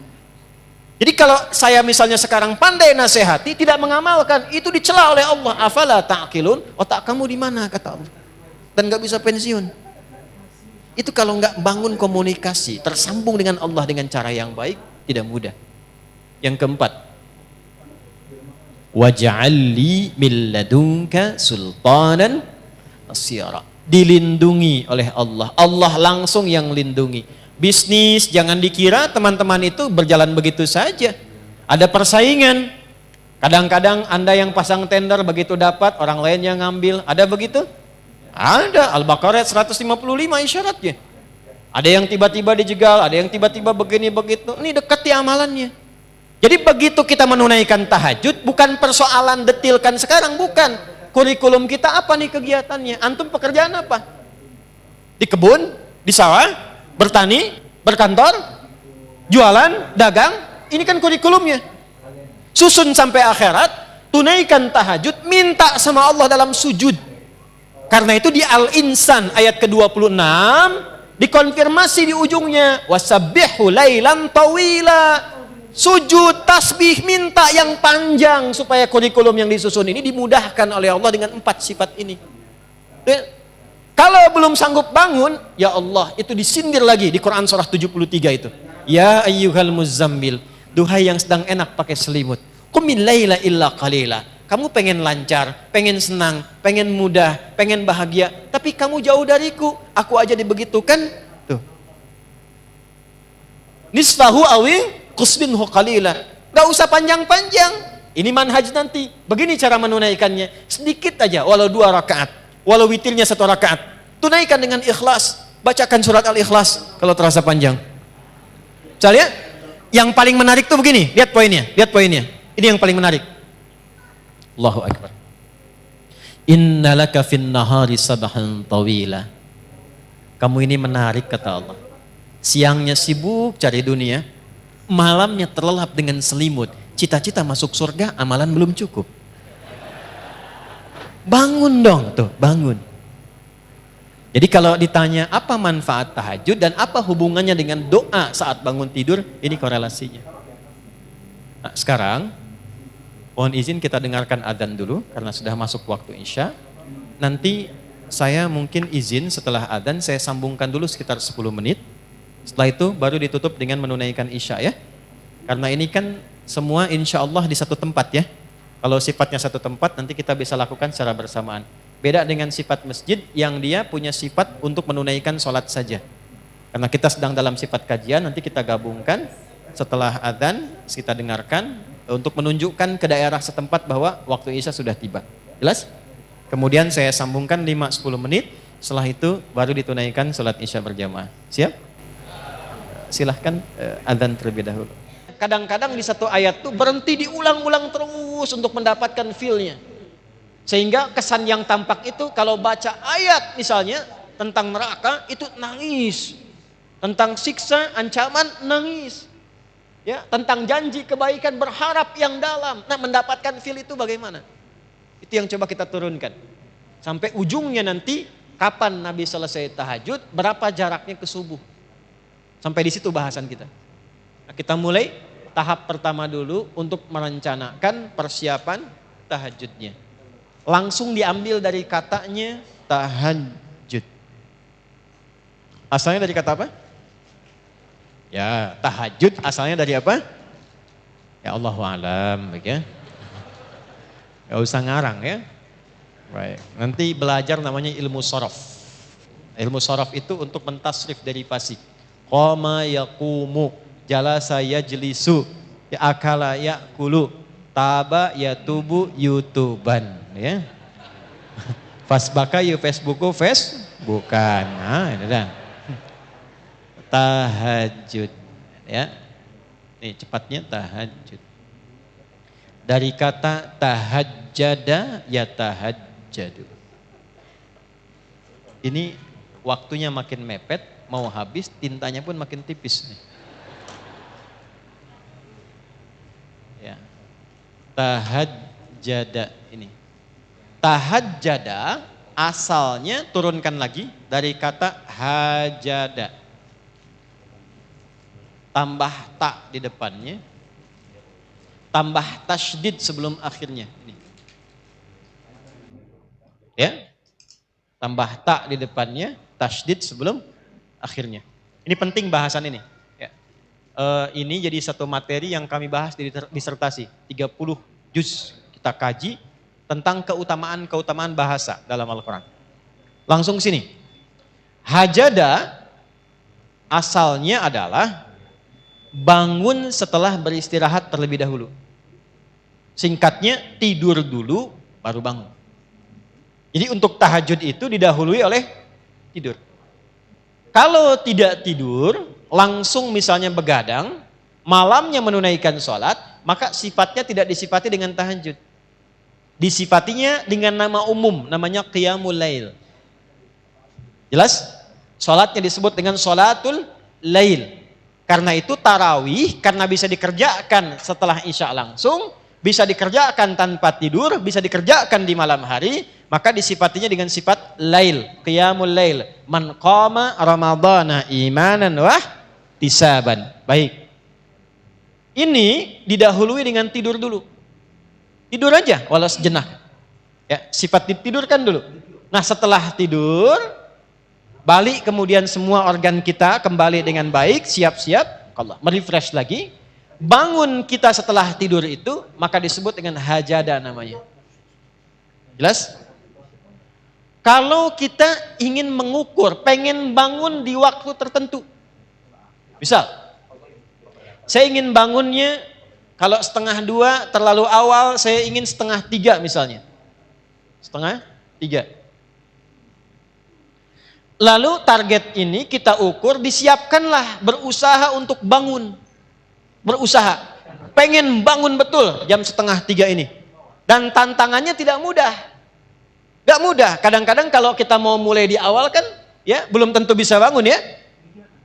Jadi kalau saya misalnya sekarang pandai nasihati, tidak mengamalkan, itu dicela oleh Allah. Afala ta'qilun, otak kamu di mana kata Allah. Dan gak bisa pensiun. Itu kalau gak bangun komunikasi, tersambung dengan Allah dengan cara yang baik, tidak mudah. Yang keempat, waj'alli min ladunka sultanan nasira. Dilindungi oleh Allah. Allah langsung yang lindungi. Bisnis jangan dikira teman-teman itu berjalan begitu saja. Ada persaingan. Kadang-kadang Anda yang pasang tender begitu dapat, orang lain yang ngambil. Ada begitu? Ada. Al-Baqarah 155 isyaratnya. Ada yang tiba-tiba dijegal, ada yang tiba-tiba begini begitu. Ini dekati amalannya. Jadi begitu kita menunaikan tahajud, bukan persoalan detilkan sekarang, bukan. Kurikulum kita apa nih kegiatannya? Antum pekerjaan apa? Di kebun? Di sawah? Bertani? Berkantor? Jualan? Dagang? Ini kan kurikulumnya. Susun sampai akhirat, tunaikan tahajud, minta sama Allah dalam sujud. Karena itu di Al-Insan ayat ke-26 dikonfirmasi di ujungnya, wasabbihu lailan tawila. Sujud, tasbih, minta yang panjang supaya kurikulum yang disusun ini dimudahkan oleh Allah dengan 4 sifat ini. Kalau belum sanggup bangun, ya Allah, itu disindir lagi di Quran surah 73 itu. Ya ayyuhal muzammil, duhai yang sedang enak pakai selimut. Qumil laila illa qalila. Kamu pengen lancar, pengen senang, pengen mudah, pengen bahagia, tapi kamu jauh dariku. Aku aja dibegitukan. Tuh. Nisfahu awi qusbinhu qalila. Gak usah panjang-panjang. Ini manhaj nanti. Begini cara menunaikannya. Sedikit aja, walau 2 rakaat. Walau witirnya 1 rakaat. Tunaikan dengan ikhlas. Bacakan surat Al-Ikhlas kalau terasa panjang. Misalnya, yang paling menarik tuh begini. Lihat poinnya, lihat poinnya. Ini yang paling menarik. Allahu Akbar. Innalaka fin nahari sabahan tawila. Kamu ini menarik kata Allah. Siangnya sibuk cari dunia, malamnya terlelap dengan selimut. Cita-cita masuk surga, amalan belum cukup. Bangun dong tuh, bangun. Jadi kalau ditanya apa manfaat tahajud dan apa hubungannya dengan doa saat bangun tidur, ini korelasinya. Nah, sekarang mohon izin kita dengarkan adzan dulu karena sudah masuk waktu Isya. Nanti saya mungkin izin setelah adzan saya sambungkan dulu sekitar 10 menit. Setelah itu baru ditutup dengan menunaikan Isya ya. Karena ini kan semua insya Allah di satu tempat ya. Kalau sifatnya satu tempat nanti kita bisa lakukan secara bersamaan. Beda dengan sifat masjid yang dia punya sifat untuk menunaikan sholat saja. Karena kita sedang dalam sifat kajian, nanti kita gabungkan setelah adzan, kita dengarkan untuk menunjukkan ke daerah setempat bahwa waktu Isya sudah tiba. Jelas? Kemudian saya sambungkan 5-10 menit, setelah itu baru ditunaikan sholat Isya berjamaah. Siap? Silahkan adzan terlebih dahulu. Kadang-kadang di satu ayat tuh berhenti diulang-ulang terus untuk mendapatkan feel-nya. Sehingga kesan yang tampak itu kalau baca ayat misalnya tentang neraka itu nangis. Tentang siksa, ancaman, nangis. Ya, tentang janji kebaikan, berharap yang dalam. Nah, mendapatkan feel itu bagaimana? Itu yang coba kita turunkan. Sampai ujungnya nanti kapan Nabi selesai tahajud, berapa jaraknya ke subuh. Sampai di situ bahasan kita. Nah, kita mulai tahap pertama dulu untuk merencanakan persiapan tahajudnya. Langsung diambil dari katanya tahajud. Asalnya dari kata apa? Ya, tahajud asalnya dari apa? Ya Allahu a'lam, ya. Gak usah ngarang ya. Baik. Nanti belajar namanya ilmu sorof. Ilmu sorof itu untuk mentasrif dari fasik. Qama yaqumu, jalasa yajlisu, ya akala yakulu, taba yatubu yutuban. Ya, Fasbaka yu Facebooku bukan. Nah, ini dah. Tahajud, ya. Ini cepatnya tahajud. Dari kata tahajjada ya tahajjadu. Ini waktunya makin mepet, mau habis, tintanya pun makin tipis nih. Ya. Tahajjada ini. Tahajjada asalnya turunkan lagi dari kata hajada. Tambah ta di depannya. Tambah tasydid sebelum akhirnya. Ini. Ya. Tambah ta di depannya, tasydid sebelum akhirnya. Ini penting bahasan ini. Ya. Ini jadi satu materi yang kami bahas di disertasi. 30 juz kita kaji tentang keutamaan bahasa dalam Al-Quran. Langsung sini. Hajada asalnya adalah bangun setelah beristirahat terlebih dahulu. Singkatnya tidur dulu baru bangun. Jadi untuk tahajud itu didahului oleh tidur. Kalau tidak tidur, langsung misalnya begadang, malamnya menunaikan sholat, maka sifatnya tidak disifati dengan tahajud. Disifatinya dengan nama umum, namanya qiyamul lail. Jelas? Salatnya disebut dengan salatul lail. Karena itu tarawih, karena bisa dikerjakan setelah isya langsung, bisa dikerjakan tanpa tidur, bisa dikerjakan di malam hari, maka disifatinya dengan sifat lail, qiyamul lail. Man qama ramadhana imanan wa ihtisaban. Baik. Ini didahului dengan tidur dulu. Tidur aja walau sejenak. Ya, sifat ditidurkan dulu. Nah, setelah tidur, balik kemudian semua organ kita kembali dengan baik, siap-siap, Allah merefresh lagi. Bangun kita setelah tidur itu, maka disebut dengan hajada namanya. Jelas? Kalau kita ingin mengukur, pengen bangun di waktu tertentu. Misal, saya ingin bangunnya kalau 1:30 terlalu awal, saya ingin 2:30 misalnya. 2:30. Lalu target ini kita ukur, disiapkanlah, berusaha untuk bangun. Berusaha. Pengen bangun betul jam 2:30 ini. Dan tantangannya tidak mudah. Gak mudah. Kadang-kadang kalau kita mau mulai di awal kan, ya belum tentu bisa bangun ya.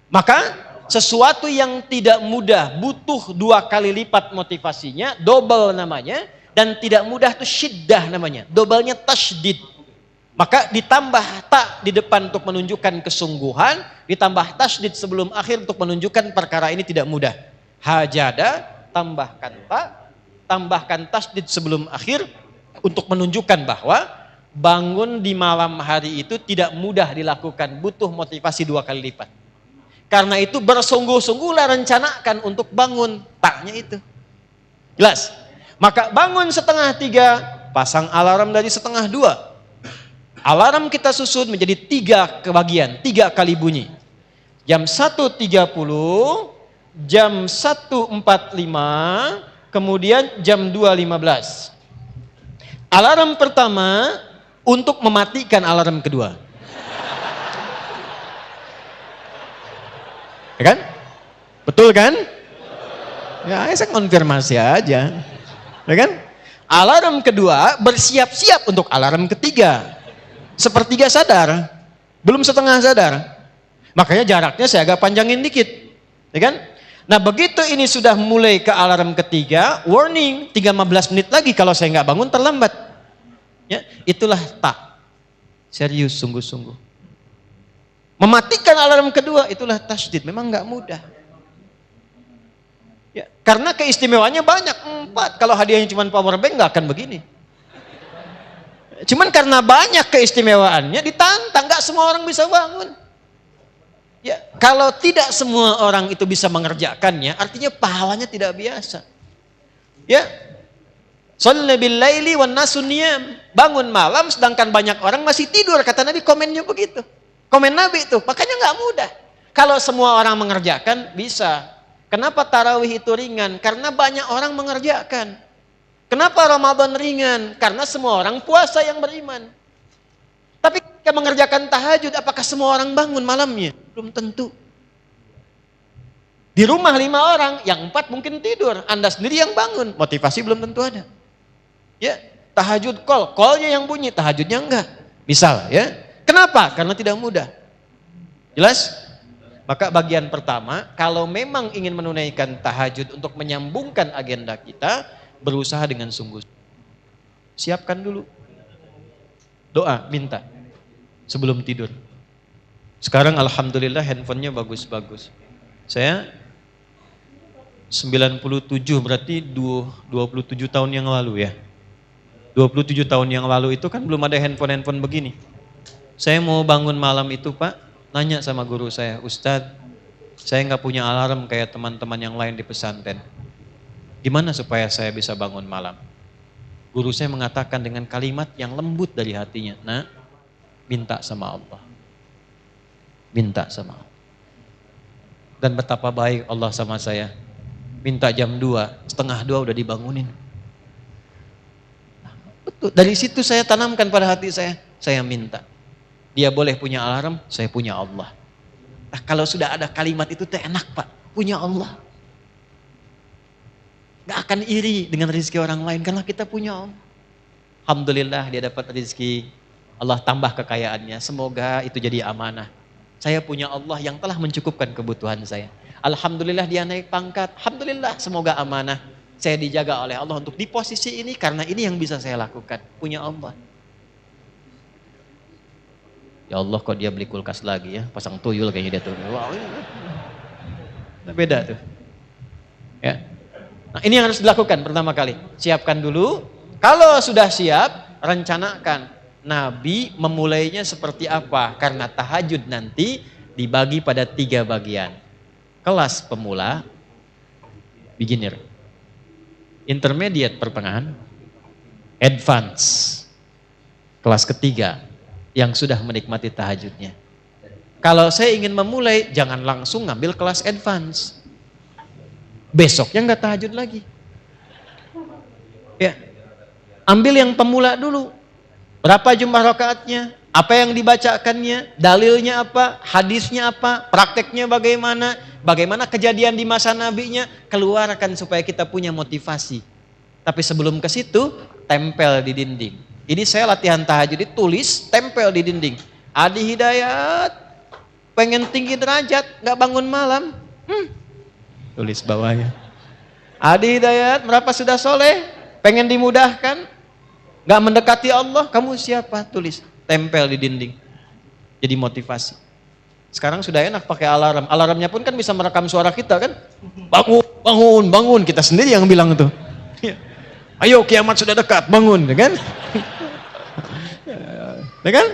Maka sesuatu yang tidak mudah, butuh 2 kali lipat motivasinya, double namanya, dan tidak mudah itu syiddah namanya, doublenya tasydid. Maka ditambah ta di depan untuk menunjukkan kesungguhan, ditambah tasydid sebelum akhir untuk menunjukkan perkara ini tidak mudah. Hajada, tambahkan tasydid sebelum akhir untuk menunjukkan bahwa bangun di malam hari itu tidak mudah dilakukan, butuh motivasi 2 kali lipat. Karena itu bersungguh-sungguhlah rencanakan untuk bangun. Taknya itu. Jelas? Maka bangun 2:30, pasang alarm dari 2:30. Alarm kita susun menjadi 3 kebagian, 3 kali bunyi. Jam 1.30, jam 1.45, kemudian jam 2.15. Alarm pertama untuk mematikan alarm kedua. Ya kan? Betul kan? Ya, saya konfirmasi aja. Ya kan? Alarm kedua bersiap-siap untuk alarm ketiga. Sepertiga sadar, belum setengah sadar. Makanya jaraknya saya agak panjangin dikit. Ya kan? Nah begitu ini sudah mulai ke alarm ketiga, warning, 15 menit lagi kalau saya nggak bangun terlambat. Ya, itulah tak. Serius, sungguh-sungguh. Mematikan alarm kedua, itulah tasydid. Memang nggak mudah. Ya, karena keistimewaannya banyak, 4. Kalau hadiahnya cuma power bank nggak akan begini. Cuman karena banyak keistimewaannya ditantang, nggak semua orang bisa bangun. Ya, kalau tidak semua orang itu bisa mengerjakannya, artinya pahalanya tidak biasa. Ya, sholli bil laili wan nasu niyam. Bangun malam sedangkan banyak orang masih tidur, kata Nabi, komennya begitu. Komen Nabi itu, makanya nggak mudah. Kalau semua orang mengerjakan bisa. Kenapa tarawih itu ringan? Karena banyak orang mengerjakan. Kenapa Ramadan ringan? Karena semua orang puasa yang beriman. Tapi ketika mengerjakan tahajud, apakah semua orang bangun malamnya? Belum tentu. Di rumah 5 orang, yang 4 mungkin tidur. Anda sendiri yang bangun, motivasi belum tentu ada. Ya, tahajud call-nya yang bunyi, tahajudnya enggak. Misal ya. Kenapa? Karena tidak mudah. Jelas? Maka bagian pertama, kalau memang ingin menunaikan tahajud untuk menyambungkan agenda kita, berusaha dengan sungguh. Siapkan dulu. Doa, minta. Sebelum tidur. Sekarang alhamdulillah handphonenya bagus-bagus. Saya 97 berarti 27 tahun yang lalu ya. 27 tahun yang lalu itu kan belum ada handphone begini. Saya mau bangun malam itu Pak, nanya sama guru saya, Ustadz, saya nggak punya alarm kayak teman-teman yang lain di pesantren. Gimana supaya saya bisa bangun malam? Guru saya mengatakan dengan kalimat yang lembut dari hatinya, nah, minta sama Allah. Minta sama Allah. Dan betapa baik Allah sama saya. Minta jam 2, setengah 2 udah dibangunin. Nah, betul, dari situ saya tanamkan pada hati saya minta. Dia boleh punya alarm, saya punya Allah. Nah, kalau sudah ada kalimat itu enak Pak, punya Allah. Gak akan iri dengan rezeki orang lain karena kita punya Allah. Alhamdulillah dia dapat rezeki, Allah tambah kekayaannya. Semoga itu jadi amanah. Saya punya Allah yang telah mencukupkan kebutuhan saya. Alhamdulillah dia naik pangkat. Alhamdulillah semoga amanah. Saya dijaga oleh Allah untuk di posisi ini karena ini yang bisa saya lakukan. Punya Allah. Ya Allah kok dia beli kulkas lagi ya. Pasang tuyul kayaknya dia tuh. Wow. Nah, beda tuh. Ya. Nah, ini yang harus dilakukan pertama kali. Siapkan dulu. Kalau sudah siap, rencanakan. Nabi memulainya seperti apa? Karena tahajud nanti dibagi pada 3 bagian. Kelas pemula, beginner. Intermediate pertengahan, advance. Kelas ketiga yang sudah menikmati tahajudnya. Kalau saya ingin memulai, jangan langsung ngambil kelas advance. Besoknya nggak tahajud lagi. Ya, ambil yang pemula dulu. Berapa jumlah rakaatnya? Apa yang dibacakannya? Dalilnya apa? Hadisnya apa? Prakteknya bagaimana? Bagaimana kejadian di masa nabinya? Keluarkan supaya kita punya motivasi. Tapi sebelum ke situ, tempel di dinding. Ini saya latihan tahajud ditulis, tempel di dinding. Adi Hidayat, pengen tinggi derajat, nggak bangun malam. Tulis bawahnya. Adi Hidayat, berapa sudah soleh? Pengen dimudahkan? Gak mendekati Allah, kamu siapa? Tulis, tempel di dinding. Jadi motivasi. Sekarang sudah enak pakai alarm. Alarmnya pun kan bisa merekam suara kita kan? Bangun, bangun, bangun. Kita sendiri yang bilang itu. Ayo kiamat sudah dekat, bangun, kan? Ya kan?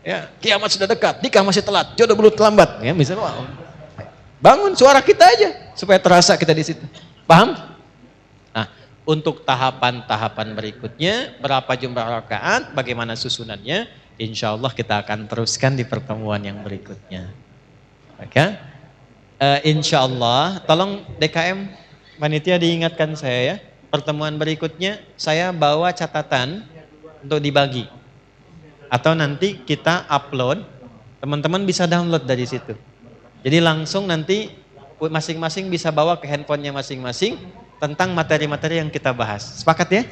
Ya, kiamat sudah dekat, nikah masih telat, jodoh belum terlambat. Ya, misalnya, wow. Bangun suara kita aja supaya terasa kita di situ. Paham? Nah, Untuk tahapan-tahapan berikutnya, berapa jumlah rakaat, bagaimana susunannya, insya Allah kita akan teruskan di pertemuan yang berikutnya. Maka, insya Allah, tolong DKM, panitia diingatkan saya ya, pertemuan berikutnya saya bawa catatan untuk dibagi. Atau nanti kita upload, teman-teman bisa download dari situ. Jadi langsung nanti masing-masing bisa bawa ke handphonenya masing-masing tentang materi-materi yang kita bahas. Sepakat ya?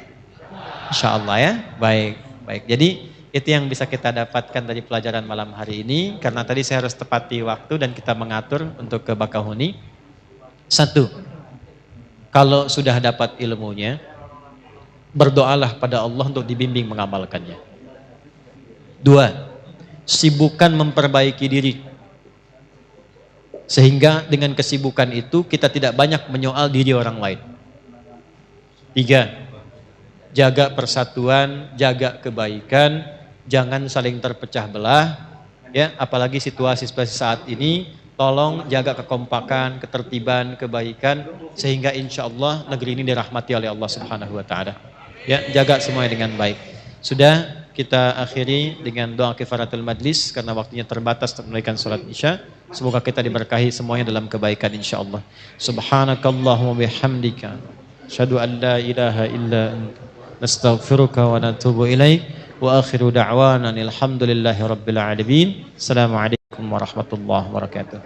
Insya Allah ya. Baik, baik. Jadi itu yang bisa kita dapatkan dari pelajaran malam hari ini. Karena tadi saya harus tepati waktu dan kita mengatur untuk ke Bakahuni. 1. Kalau sudah dapat ilmunya, berdoalah pada Allah untuk dibimbing mengamalkannya. 2. Sibukkan memperbaiki diri. Sehingga dengan kesibukan itu kita tidak banyak menyoal diri orang lain. 3. Jaga persatuan, jaga kebaikan, jangan saling terpecah belah. Ya, apalagi situasi seperti saat ini, tolong jaga kekompakan, ketertiban, kebaikan, sehingga insya Allah negeri ini dirahmati oleh Allah Subhanahu Wa Taala. Ya, jaga semuanya dengan baik. Sudah kita akhiri dengan doa kifaratul majlis karena waktunya terbatas untuk menunaikan salat Isya. Semoga kita diberkahi semuanya dalam kebaikan insyaallah. Subhanakallahumma bihamdika asyhadu an la ilaha illa anta nastaghfiruka wa natubu ilaik wa akhiru da'wana alhamdulillahi rabbil alamin. Assalamualaikum warahmatullahi wabarakatuh.